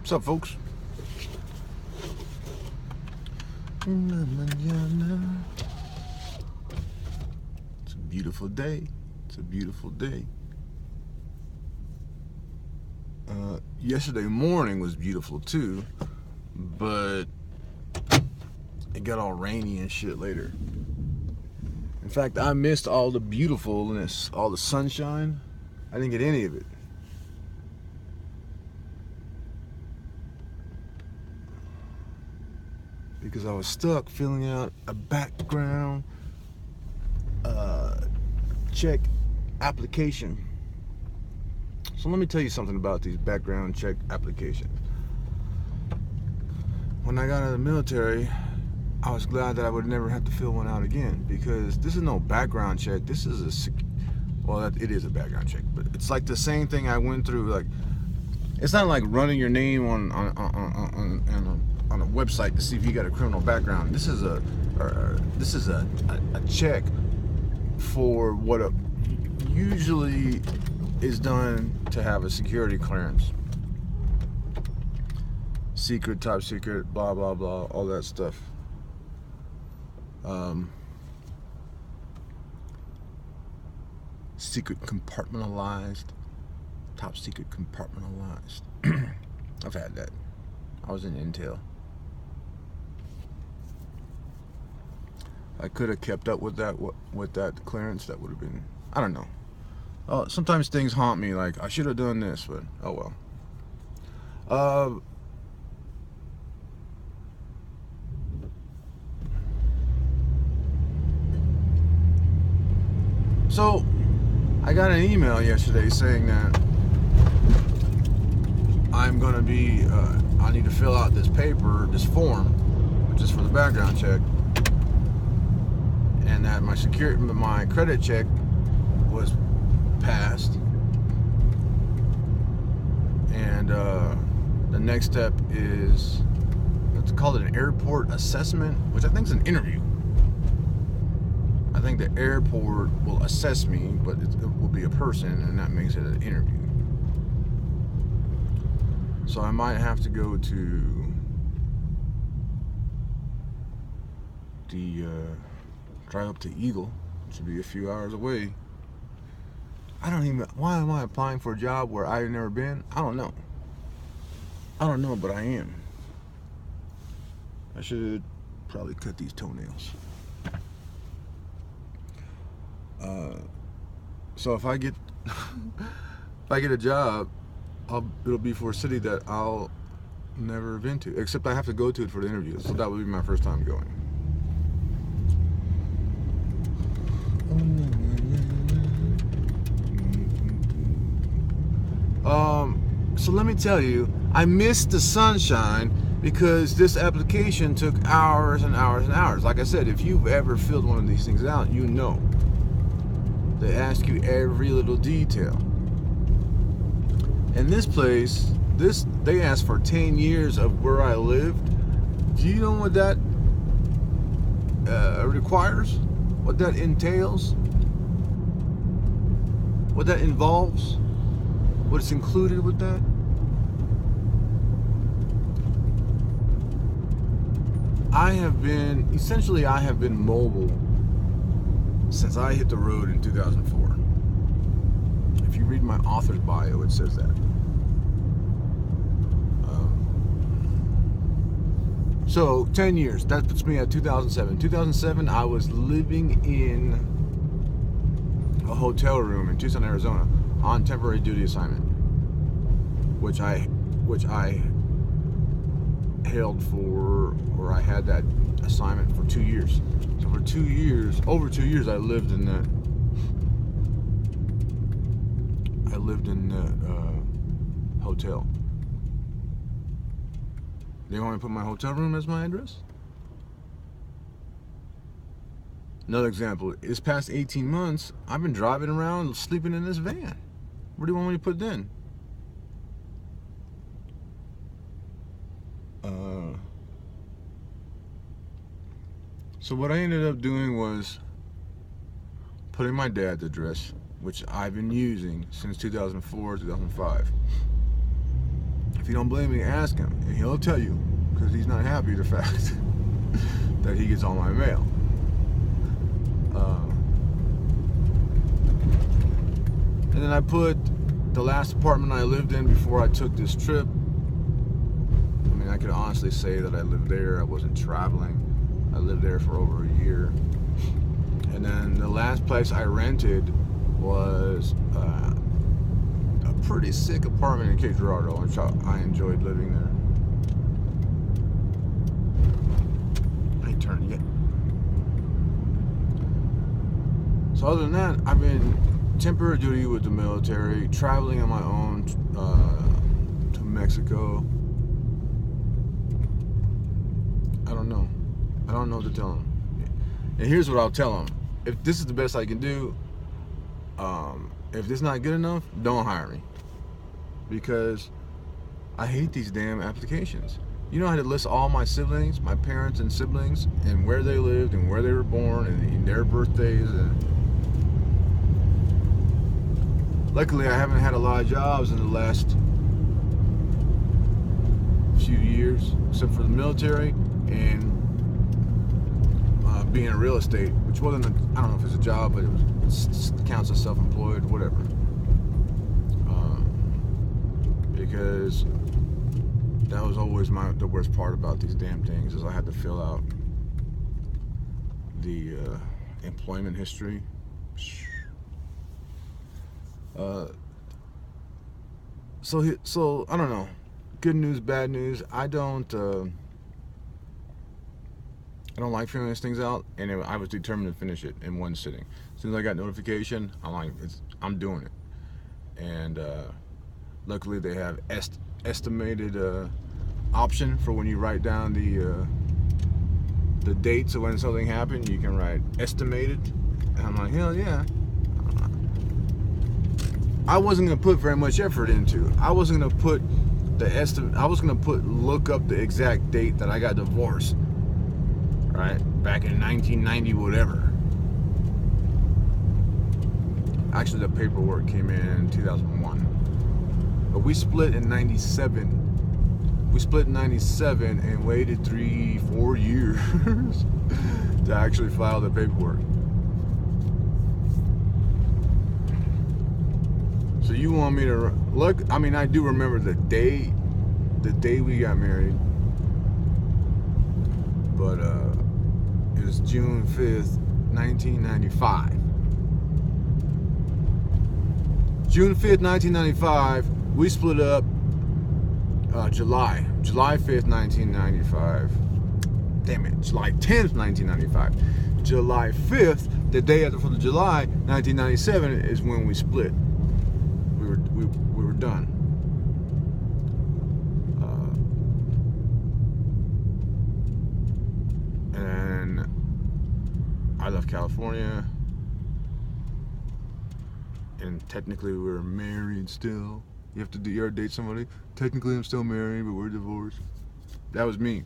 What's up, folks? It's a beautiful day. It's a beautiful day. Yesterday morning was beautiful too, but it got all rainy and shit later. In fact, I missed all the beautifulness, all the sunshine. I didn't get any of it. Because I was stuck filling out a background check application. So let me tell you something about these background check applications. When I got out of the military, I was glad that I would never have to fill one out again, because this is no background check. This is it is a background check, but it's like the same thing I went through. Like, it's not like running your name on a website to see if you got a criminal background. This is a check for what usually is done to have a security clearance. Secret, top secret, blah blah blah, all that stuff. Secret compartmentalized, top secret compartmentalized. I've had that. I was in Intel. I could have kept up with that clearance. That would have been, I don't know. Sometimes things haunt me, like I should have done this, but oh well. So I got an email yesterday saying that I'm gonna be I need to fill out this paper, this form, which is for the background check, and that my credit check was passed, and the next step is, let's call it an airport assessment, which I think is an interview. I think the airport will assess me, but it will be a person, and that makes it an interview. So I might have to go to drive up to Eagle, which would be a few hours away. Why am I applying for a job where I've never been? I don't know, but I am. I should probably cut these toenails. So if I get a job, it'll be for a city that I'll never been to, except I have to go to it for the interview. So that would be my first time going. So let me tell you, I missed the sunshine because this application took hours and hours and hours. Like I said, if you've ever filled one of these things out, you know. They ask you every little detail. In this place, they asked for 10 years of where I lived. Do you know what that requires? What that entails? What that involves? What's included with that? I have been mobile since I hit the road in 2004. If you read my author's bio, it says that. So 10 years, that puts me at 2007. 2007, I was living in a hotel room in Tucson, Arizona, on temporary duty assignment, which I held for, or I had that assignment for 2 years. So for over 2 years, I lived in that hotel. They want me to put my hotel room as my address? Another example, this past 18 months, I've been driving around sleeping in this van. Where do you want me to put it then? So what I ended up doing was putting my dad's address, which I've been using since 2004, 2005. If you don't believe me, ask him, and he'll tell you, because he's not happy with the fact that he gets all my mail. And then I put the last apartment I lived in before I took this trip. I mean, I could honestly say that I lived there. I wasn't traveling. I lived there for over a year. And then the last place I rented was a pretty sick apartment in Cape Girardeau, which I enjoyed living there. I ain't turned yet. So other than that, I've been temporary duty with the military, traveling on my own to Mexico. I don't know what to tell them. And here's what I'll tell them: if this is the best I can do, if this is not good enough, don't hire me, because I hate these damn applications. You know, I had to list all my siblings, my parents and siblings, and where they lived and where they were born and their birthdays. And luckily, I haven't had a lot of jobs in the last few years, except for the military and being in real estate, which wasn't, I don't know if it's a job, but it counts as self-employed, whatever. Because that was always the worst part about these damn things, is I had to fill out the employment history. So I don't know. Good news, bad news. I don't like filling these things out, and I was determined to finish it in one sitting. As soon as I got notification, I'm doing it. And luckily, they have estimated option for when you write down the dates of when something happened. You can write estimated, and I'm like, hell yeah. I wasn't gonna put very much effort into it. I wasn't gonna put the estimate. I was gonna look up the exact date that I got divorced. Right, back in 1990, whatever. Actually, the paperwork came in 2001, but we split in 97. We split in 97 and waited 3-4 years to actually file the paperwork. So you want me to look? I mean, I do remember the day we got married, but it was June 5th, 1995. June 5th, 1995. We split up July 5th, 1995. Damn it, July 10th, 1995. July 5th, the day after 4th of July, 1997, is when we split. We were done. And I left California, and technically we were married still. You have to date somebody. Technically I'm still married, but we're divorced. That was me.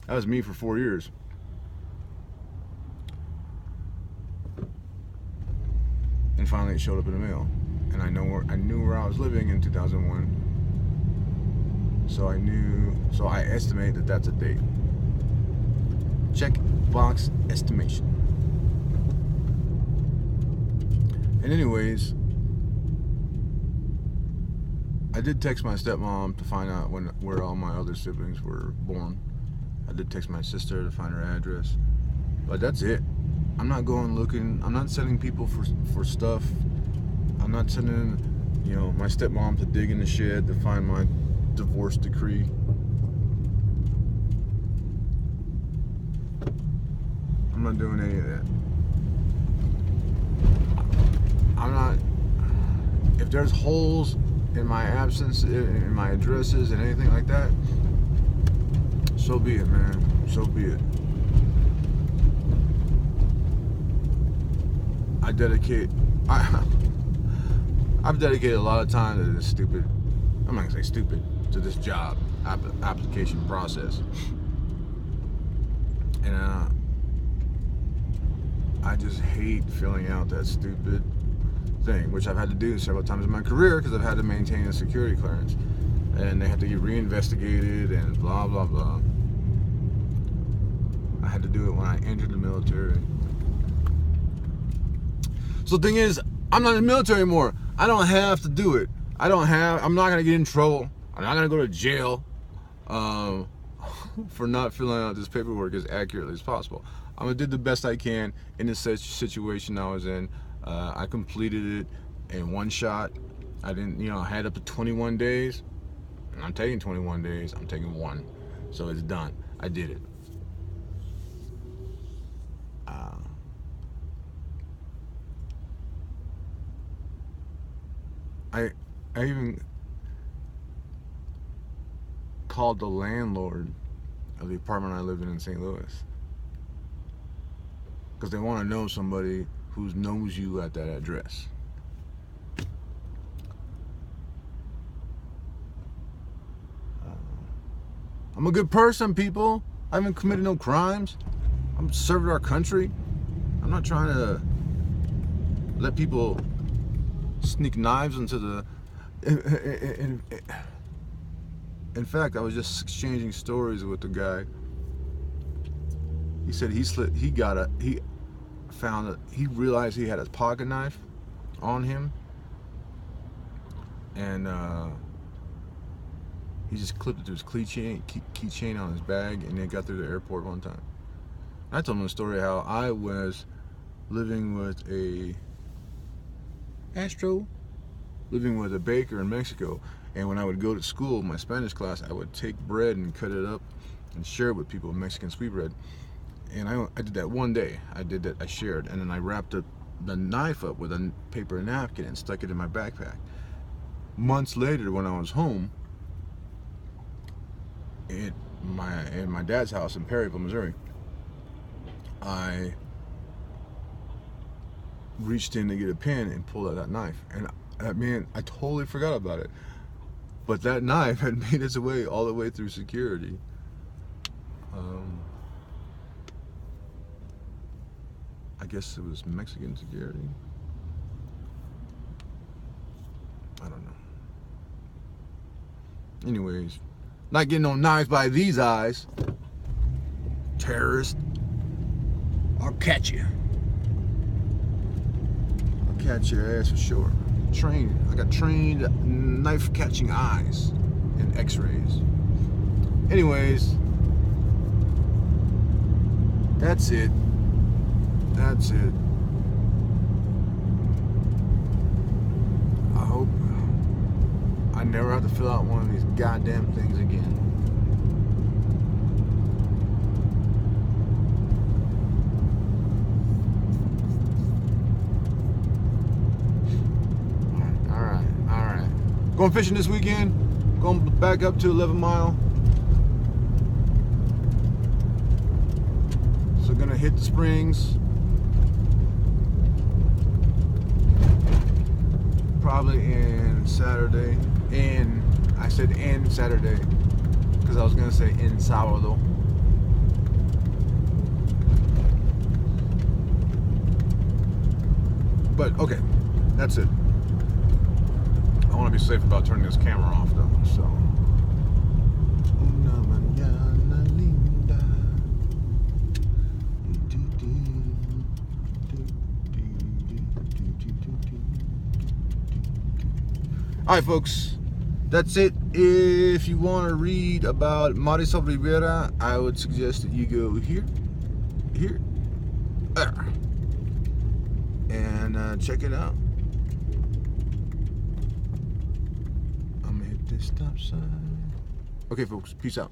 That was me for 4 years. And finally it showed up in the mail. And I knew where I was living in 2001. So I estimate that that's a date. Check box estimation. And anyways, I did text my stepmom to find out where all my other siblings were born. I did text my sister to find her address. But that's it. I'm not going looking. I'm not sending people for stuff. I'm not sending, my stepmom to dig in the shed to find my divorce decree. I'm not doing any of that. I'm not. If there's holes in my absence, in my addresses and anything like that, so be it, man. So be it. I've dedicated a lot of time to this stupid, I'm not gonna say stupid, to this job application process. And I just hate filling out that stupid thing, which I've had to do several times in my career because I've had to maintain a security clearance. and they had to get reinvestigated and blah blah blah. I had to do it when I entered the military. So the thing is, I'm not in the military anymore. I don't have to do it. I'm not gonna get in trouble. I'm not gonna go to jail for not filling out this paperwork as accurately as possible. I did the best I can in this situation I was in. I completed it in one shot. I didn't, I had up to 21 days. I'm taking 21 days. I'm taking one. So it's done. I did it. I even called the landlord of the apartment I live in St. Louis, because they want to know somebody who knows you at that address. I'm a good person, people. I haven't committed no crimes. I'm serving our country. I'm not trying to let people sneak knives into the... In fact, I was just exchanging stories with the guy. He said he realized he had a pocket knife on him, and he just clipped it to his keychain on his bag, and then got through the airport one time. I told him the story how I was living with a baker in Mexico, and when I would go to school, my Spanish class, I would take bread and cut it up and share it with people, Mexican sweetbread. And I did that one day. I shared, and then I wrapped the knife up with a paper napkin and stuck it in my backpack. Months later, when I was home, in my dad's house in Perryville, Missouri, I reached in to get a pen and pulled out that knife, and I totally forgot about it. But that knife had made its way all the way through security. I guess it was Mexican security. I don't know. Anyways, not getting no knives by these eyes, terrorist. I'll catch you. I'll catch your ass for sure. I got trained knife catching eyes and x-rays. Anyways, that's it. I hope I never have to fill out one of these goddamn things again. Going fishing this weekend. Going back up to 11 Mile. So gonna hit the springs. Probably Saturday. I said Saturday because I was gonna say in sábado. But okay, that's it. I want to be safe about turning this camera off though, so. Alright folks, that's it. If you want to read about Marisol Rivera, I would suggest that you go here, there, and check it out. Stop sign. Okay folks, peace out.